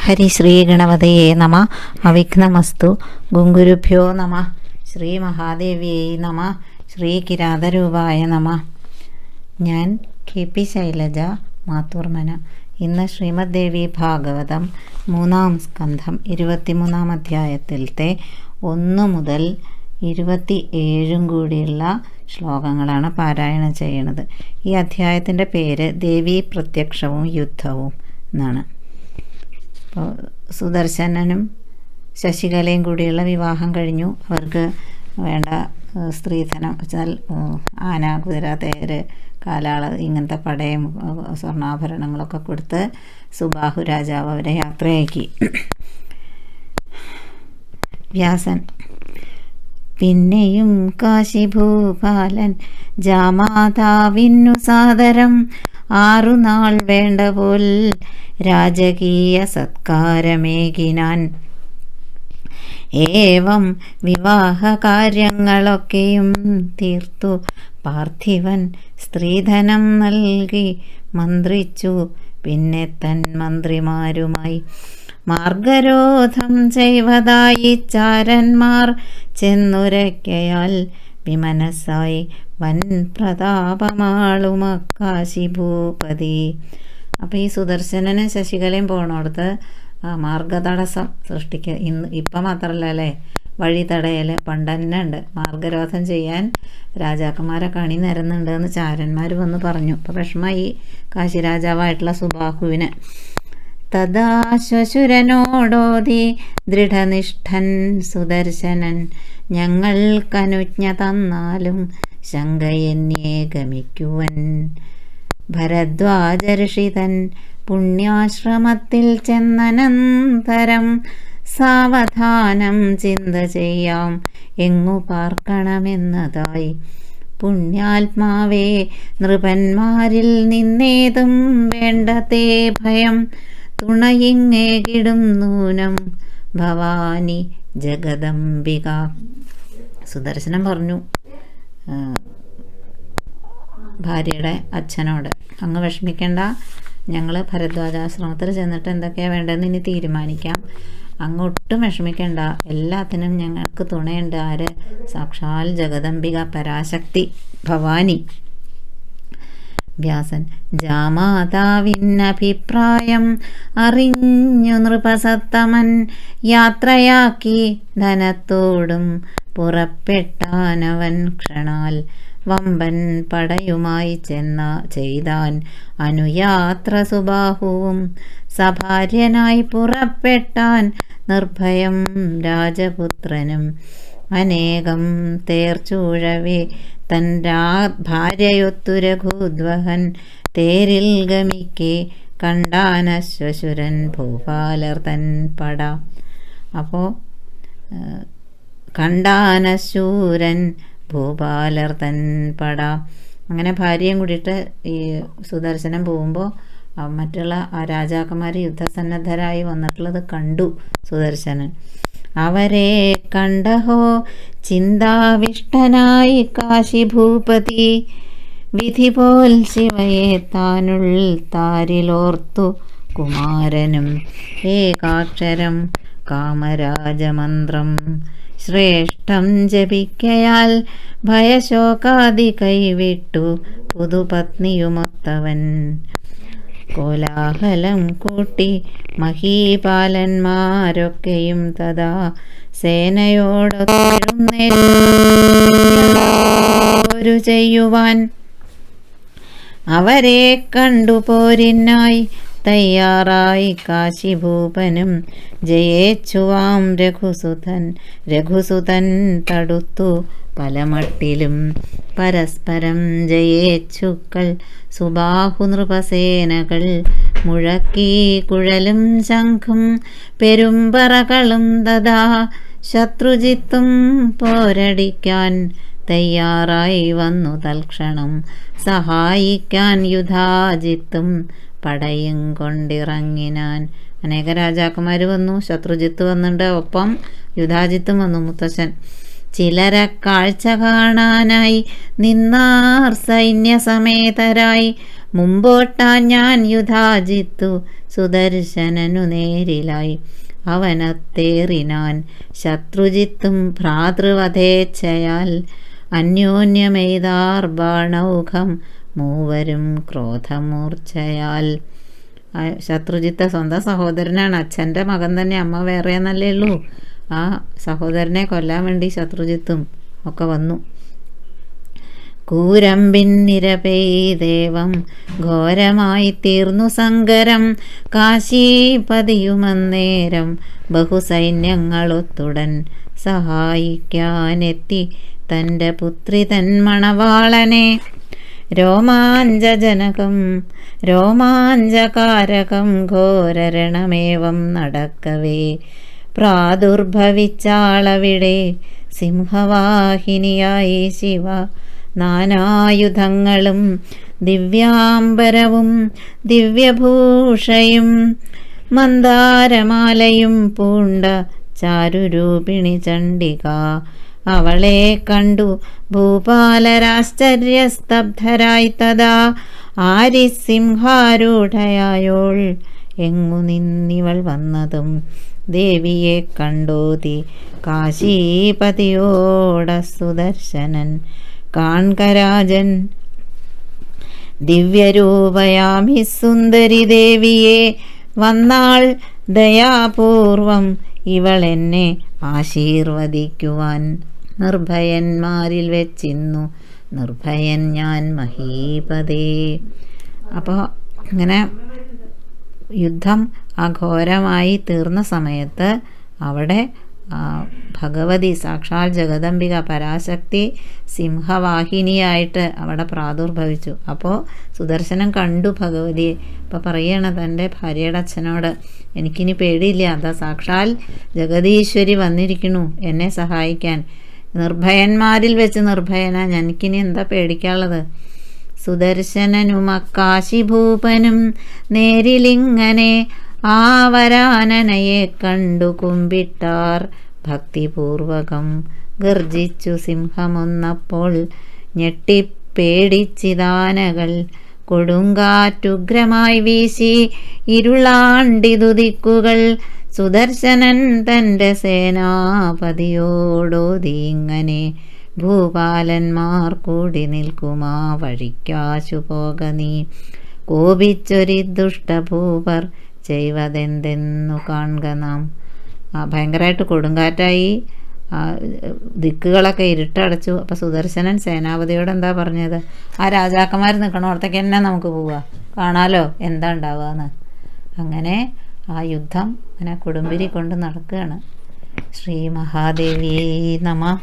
ഹരിശ്രീ ഗണപതയേ നമ. അവിഘ്നമസ്തു. ഗുങ്കുരുഭ്യോ നമ. ശ്രീ മഹാദേവിയേ നമ. ശ്രീ കിരാതരൂപായ നമ. ഞാൻ KP ശൈലജ, മാത്തൂർമന. ഇന്ന് ശ്രീമദ് ദേവി ഭാഗവതം 3-ാം സ്കന്ധം 23-ാം അധ്യായത്തിലത്തെ 1 മുതൽ 27 കൂടിയുള്ള ശ്ലോകങ്ങളാണ് പാരായണം ചെയ്യുന്നത്. ഈ അധ്യായത്തിൻ്റെ പേര് ദേവീ പ്രത്യക്ഷവും യുദ്ധവും എന്നാണ്. അപ്പോൾ സുദർശനനും ശശികലയും കൂടിയുള്ള വിവാഹം കഴിഞ്ഞു. അവർക്ക് വേണ്ട സ്ത്രീധനം വെച്ചാൽ ആന, കുതിര, തേര്, കാലാള് ഇങ്ങനത്തെ പടയും സ്വർണ്ണാഭരണങ്ങളൊക്കെ കൊടുത്ത് സുബാഹു രാജാവ് അവരെ യാത്രയാക്കി. വ്യാസൻ: പിന്നെയും കാശിഭൂപാലൻ ജാമാതാവിന്നു സാദരം 6 നാൾ വേണ്ട പോൽ രാജകീയ സത്കാരമേകിനാൻ. ഏവം വിവാഹ കാര്യങ്ങളൊക്കെയും തീർത്തു പാർത്ഥിവൻ സ്ത്രീധനം നൽകി മന്ത്രിച്ചു. പിന്നെ തൻ മന്ത്രിമാരുമായി മാർഗരോധം ചെയ്വതായി ചാരന്മാർ ചെന്നുരയ്ക്കയാൽ വിമനസ്സായി വൻ പ്രതാപമാളുമക്കാശിഭൂപതി. അപ്പോൾ ഈ സുദർശനനും ശശികലയും പോണോടത്ത് മാർഗതടസ്സം ഇപ്പം മാത്രമല്ല അല്ലേ, വഴി തടയൽ പണ്ട് തന്നെ ഉണ്ട്. മാർഗരോധം ചെയ്യാൻ രാജാക്കന്മാരെ കണി നിരന്നുണ്ട് എന്ന് ചാരന്മാർ വന്ന് പറഞ്ഞു. അപ്പോൾ വിഷമായി കാശിരാജാവായിട്ടുള്ള സുബാഹുവിന്. തഥാ ശ്വശുരനോടോതി ദൃഢനിഷ്ഠൻ സുദർശനൻ, ഞങ്ങൾക്കനുജ്ഞ തന്നാലും ശങ്കയെന്നേ ഗമിക്കുവൻ. ഭരദ്വാജർഷിതൻ പുണ്യാശ്രമത്തിൽ ചെന്നനന്തരം സാവധാനം ചിന്ത ചെയ്യാം എങ്ങു പാർക്കണമെന്നതായി. പുണ്യാത്മാവേ, നൃപന്മാരിൽ നിന്നേതും വേണ്ടതേ ഭയം, തുണയിങ്ങേകിടും നൂനം ഭവാനി ജഗദംബിക. സുദർശനം പറഞ്ഞു ഭാര്യയുടെ അച്ഛനോട്, അങ്ങ് വിഷമിക്കേണ്ട, ഞങ്ങൾ ഭരദ്വാജാശ്രമത്തിൽ ചെന്നിട്ട് എന്തൊക്കെയാണ് വേണ്ടതെന്ന് ഇനി തീരുമാനിക്കാം. അങ്ങൊട്ടും വിഷമിക്കേണ്ട, എല്ലാത്തിനും ഞങ്ങൾക്ക് തുണയുണ്ട്. ആര്? സാക്ഷാൽ ജഗദംബിക, പരാശക്തി ഭവാനി. വ്യാസൻ: ജാമാതാവിന്നഭിപ്രായം അറിഞ്ഞു നൃപസത്തമൻ യാത്രയാക്കി ധനത്തോടും പുറപ്പെട്ടാനവൻ ക്ഷണാൽ. വമ്പൻ പടയുമായി ചെയ്താൻ അനുയാത്ര സുബാഹുവും സഭാര്യനായി പുറപ്പെട്ടാൻ നിർഭയം രാജപുത്രനും. അനേകം തേർച്ചൂഴവേ തൻ ഭാര്യയൊത്തു രഘുദ്വഹൻ തേരിൽ ഗമിക്കെ കണ്ടാനശ്വശുരൻ ഭൂപാലർ തൻ പട. അപ്പോൾ കണ്ടാനശൂരൻ ഭൂപാലർ തൻ പട. അങ്ങനെ ഭാര്യയും കൂടിയിട്ട് ഈ സുദർശനം പോകുമ്പോൾ മറ്റുള്ള ആ രാജാക്കന്മാർ യുദ്ധസന്നദ്ധരായി വന്നിട്ടുള്ളത് കണ്ടു സുദർശനൻ. അവരെ കണ്ടഹോ ചിന്താവിഷ്ടനായി കാശിഭൂപതി, വിധി പോൽ ശിവയെ താനുൾ താരിലോർത്തു കുമാരനും ഏകാക്ഷരം കാമരാജമന്ത്രം ശ്രേഷ്ഠം ജപിക്കയാൽ ഭയശോകാദി കൈവിട്ടു പുതുപത്നിയുമൊത്തവൻ. കോലാഹലം കൂട്ടി മഹീപാലന്മാരൊക്കെയും തഥാ സേനയോടൊരു ചെയ്യുവാൻ. അവരെ കണ്ടുപോരിനായി തയ്യാറായി കാശിഭൂപനും ജയേച്ഛുവാം രഘുസുതൻ തടുത്തു പലമട്ടിലും. പരസ്പരം ജയേച്ഛുക്കൾ സുബാഹു നൃപസേനകൾ മുഴക്കി കുഴലും ശംഖും പെരുമ്പറകളും തഥാ ശത്രുജിത്തും പോരടിക്കാൻ തയ്യാറായി വന്നു തൽക്ഷണം. സഹായിക്കാൻ യുധാജിത്തും പടയും കൊണ്ടിറങ്ങിനാൻ. അനേക രാജാക്കന്മാർ വന്നു, ശത്രുജിത്ത് വന്നിട്ടുണ്ട്, ഒപ്പം യുധാജിത്തും വന്നു മുത്തശ്ശൻ. ചിലരെ കാഴ്ച കാണാനായി നിന്നാർ സൈന്യസമേതരായി. മുമ്പോട്ടാൻ ഞാൻ യുധാജിത്തു സുദർശനനു നേരിലായി. അവനത്തേറിനാൻ ശത്രുജിത്തും ഭ്രാതൃവധേച്ഛയാൽ. അന്യോന്യമെയ്താർ ബാണൗഘം മൂവരും ക്രോധമൂർച്ഛയാൽ. ശത്രുജിത്ത് സ്വന്തം സഹോദരനാണ്, അച്ഛൻ്റെ മകൻ തന്നെ, അമ്മ വേറെ എന്നല്ലേ ഉള്ളൂ. ആ സഹോദരനെ കൊല്ലാൻ വേണ്ടി ശത്രുജിത്തും ഒക്കെ വന്നു. കൂരമ്പിൻ നിരപെയ്ദേവം ഘോരമായി തീർന്നു സങ്കരം. കാശീപതിയുമന്നേരം ബഹുസൈന്യങ്ങളൊത്തുടൻ സഹായിക്കാനെത്തി തൻ്റെ പുത്രി തൻ മണവാളനെ. രോമാഞ്ചകാരകം ഘോരരണമേവം നടക്കവേ പ്രാദുർഭവിച്ചാളവിടെ സിംഹവാഹിനിയായി ശിവ. നാനായുധങ്ങളും ദിവ്യാംബരവും ദിവ്യഭൂഷയും മന്ദാരമാലയും പൂണ്ട ചാരുരൂപിണി ചണ്ഡിക. അവളെ കണ്ടു ഭൂപാലരാശ്ചര്യസ്തബ്ധരായി തഥാ. ആരിസിംഹാരൂഢയായോൾ എങ്ങു നിന്നിവൾ വന്നതും ദേവിയെ കണ്ടോതി കാശീപതിയോട സുദർശനൻ. കാൺകരാജൻ ദിവ്യരൂപയാമി സുന്ദരി ദേവിയെ വന്നാൾ ദയാപൂർവം ഇവളെന്നെ ആശീർവദിക്കുവാൻ. നിർഭയന്മാരിൽ വെച്ചിന്നു നിർഭയൻ ഞാൻ മഹീപതേ. അപ്പോൾ ഇങ്ങനെ യുദ്ധം അഘോരമായി തീർന്ന സമയത്ത് അവിടെ ഭഗവതി സാക്ഷാൽ ജഗദംബിക പരാശക്തി സിംഹവാഹിനിയായിട്ട് അവിടെ പ്രാദുർഭവിച്ചു. അപ്പോൾ സുദർശനം കണ്ടു ഭഗവതിയെ. അപ്പോൾ പറയണം തൻ്റെ ഭാര്യയുടെ അച്ഛനോട്, എനിക്കിനി പേടിയില്ല, അതാ സാക്ഷാൽ ജഗദീശ്വരി വന്നിരിക്കണു എന്നെ സഹായിക്കാൻ. നിർഭയന്മാരിൽ വെച്ച് നിർഭയനാ, എനിക്കിനി എന്താ പേടിക്കാനുള്ളത്. സുദർശനനും അക്കാശിഭൂപനും നേരിലിങ്ങനെ ആവരാനനയെ കണ്ടു കുമ്പിട്ടാർ ഭക്തിപൂർവകം. ഗർജിച്ചു സിംഹമൊന്നപ്പോൾ ഞെട്ടിപ്പേടിച്ചിതാനകൾ. കൊടുങ്കാറ്റുഗ്രമായി വീശി ഇരുളാണ്ടിതു ദിക്കുകൾ. സുദർശനൻ തൻ്റെ സേനാപതിയോടോതിങ്ങനെ, ഭൂപാലന്മാർ കൂടി നിൽക്കുമാ വഴിക്കാശു പോക നീ. കോപിച്ചൊരി ദുഷ്ടഭൂപർ ചെയ്വതെന്തെന്നു കാൺക നാം. ഭയങ്കരമായിട്ട് കൊടുങ്കാറ്റായി, ദിക്കുകളൊക്കെ ഇരുട്ടടച്ചു. അപ്പോൾ സുദർശനൻ സേനാപതിയോട് എന്താ പറഞ്ഞത്? ആ രാജാക്കന്മാർ നിൽക്കണോടത്തേക്ക് തന്നെ നമുക്ക് പോവുക, കാണാലോ എന്താ ഉണ്ടാവുകയെന്ന്. അങ്ങനെ ആ യുദ്ധം അങ്ങനെ കൊടുമ്പിരി കൊണ്ട് നടക്കുകയാണ്. ശ്രീ മഹാദേവിയേ നമഃ.